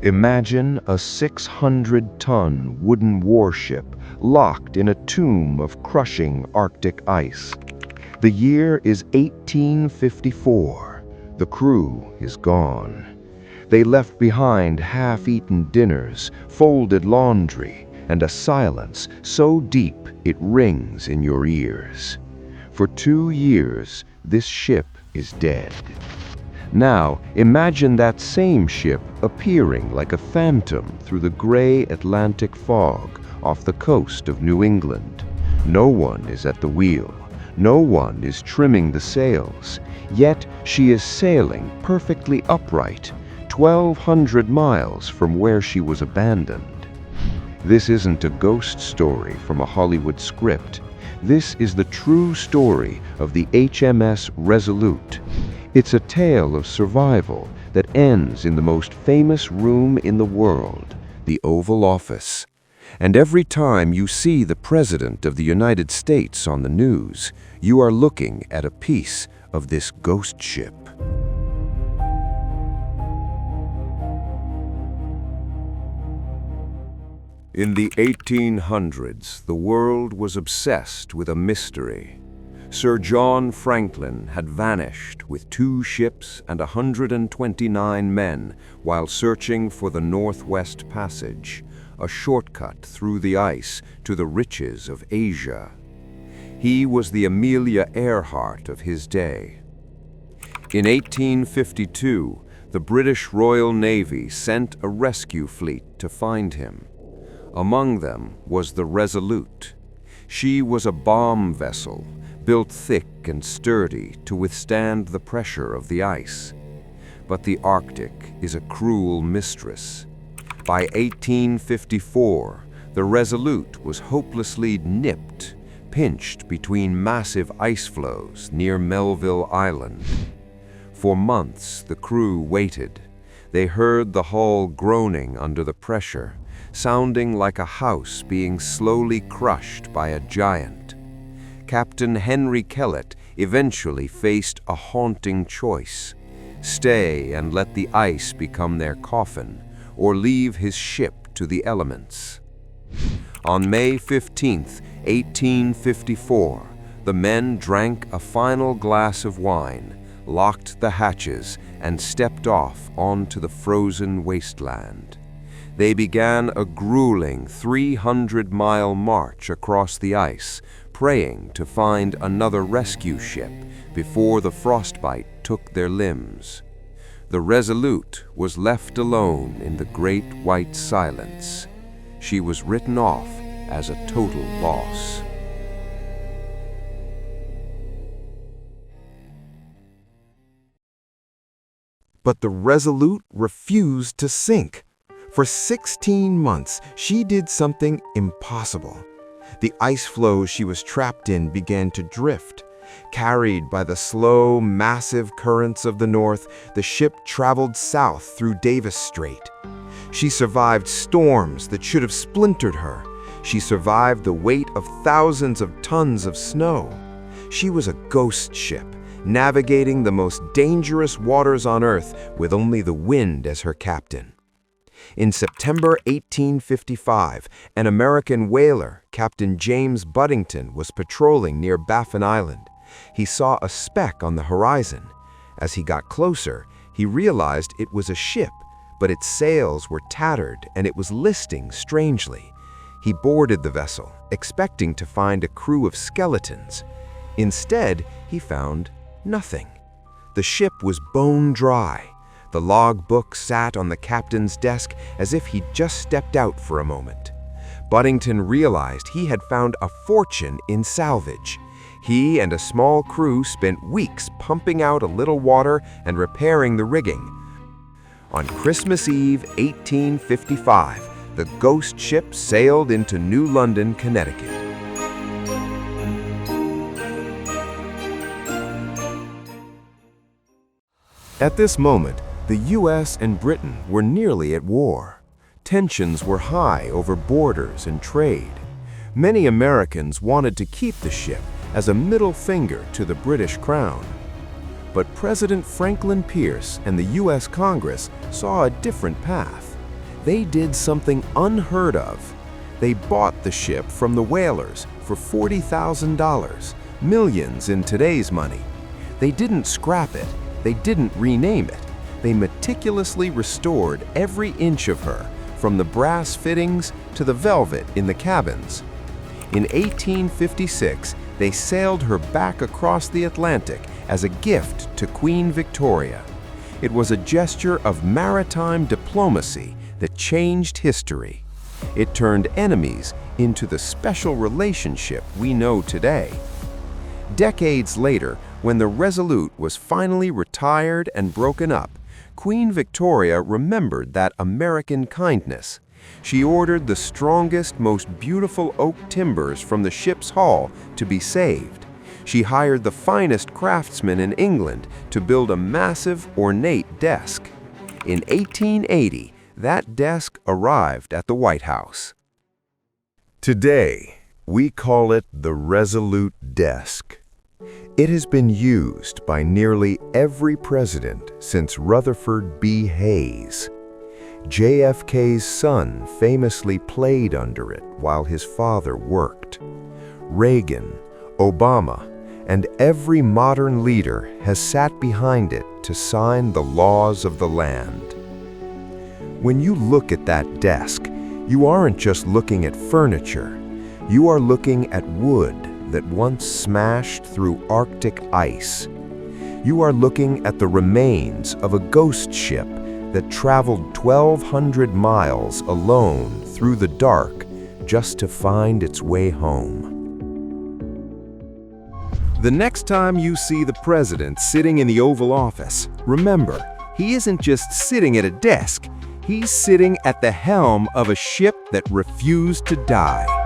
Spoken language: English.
Imagine a 600-ton wooden warship locked in a tomb of crushing Arctic ice. The year is 1854. The crew is gone. They left behind half-eaten dinners, folded laundry, and a silence so deep it rings in your ears. For 2 years, this ship is dead. Now, imagine that same ship appearing like a phantom through the gray Atlantic fog off the coast of New England. No one is at the wheel. No one is trimming the sails. Yet she is sailing perfectly upright, 1,200 miles from where she was abandoned. This isn't a ghost story from a Hollywood script. This is the true story of the HMS Resolute. It's a tale of survival that ends in the most famous room in the world, the Oval Office. And every time you see the President of the United States on the news, you are looking at a piece of this ghost ship. In the 1800s, the world was obsessed with a mystery. Sir John Franklin had vanished with 2 ships and 129 men while searching for the Northwest Passage, a shortcut through the ice to the riches of Asia. He was the Amelia Earhart of his day. In 1852, the British Royal Navy sent a rescue fleet to find him. Among them was the Resolute. She was a bomb vessel, built thick and sturdy to withstand the pressure of the ice. But the Arctic is a cruel mistress. By 1854, the Resolute was hopelessly nipped, pinched between massive ice floes near Melville Island. For months, the crew waited. They heard the hull groaning under the pressure, sounding like a house being slowly crushed by a giant. Captain Henry Kellett eventually faced a haunting choice: stay and let the ice become their coffin, or leave his ship to the elements. On May 15, 1854, the men drank a final glass of wine, locked the hatches, and stepped off onto the frozen wasteland. They began a grueling 300-mile march across the ice, praying to find another rescue ship before the frostbite took their limbs. The Resolute was left alone in the great white silence. She was written off as a total loss. But the Resolute refused to sink. For 16 months, she did something impossible. The ice floes she was trapped in began to drift. Carried by the slow, massive currents of the north, the ship traveled south through Davis Strait. She survived storms that should have splintered her. She survived the weight of thousands of tons of snow. She was a ghost ship, navigating the most dangerous waters on Earth with only the wind as her captain. In September 1855, an American whaler, Captain James Buddington, was patrolling near Baffin Island. He saw a speck on the horizon. As he got closer, he realized it was a ship, but its sails were tattered and it was listing strangely. He boarded the vessel, expecting to find a crew of skeletons. Instead, he found nothing. The ship was bone dry. The logbook sat on the captain's desk as if he'd just stepped out for a moment. Buddington realized he had found a fortune in salvage. He and a small crew spent weeks pumping out a little water and repairing the rigging. On Christmas Eve, 1855, the ghost ship sailed into New London, Connecticut. At this moment, the U.S. and Britain were nearly at war. Tensions were high over borders and trade. Many Americans wanted to keep the ship as a middle finger to the British crown. But President Franklin Pierce and the U.S. Congress saw a different path. they did something unheard of. They bought the ship from the whalers for $40,000, millions in today's money. They didn't scrap it, they didn't rename it. They meticulously restored every inch of her, from the brass fittings to the velvet in the cabins. In 1856, they sailed her back across the Atlantic as a gift to Queen Victoria. It was a gesture of maritime diplomacy that changed history. It turned enemies into the special relationship we know today. Decades later, when the Resolute was finally retired and broken up, Queen Victoria remembered that American kindness. She ordered the strongest, most beautiful oak timbers from the ship's hull to be saved. She hired the finest craftsmen in England to build a massive, ornate desk. In 1880, that desk arrived at the White House. Today, we call it the Resolute Desk. It has been used by nearly every president since Rutherford B. Hayes. JFK's son famously played under it while his father worked. Reagan, Obama, and every modern leader has sat behind it to sign the laws of the land. When you look at that desk, you aren't just looking at furniture. You are looking at wood that once smashed through Arctic ice. You are looking at the remains of a ghost ship that traveled 1,200 miles alone through the dark just to find its way home. The next time you see the president sitting in the Oval Office, remember, he isn't just sitting at a desk, he's sitting at the helm of a ship that refused to die.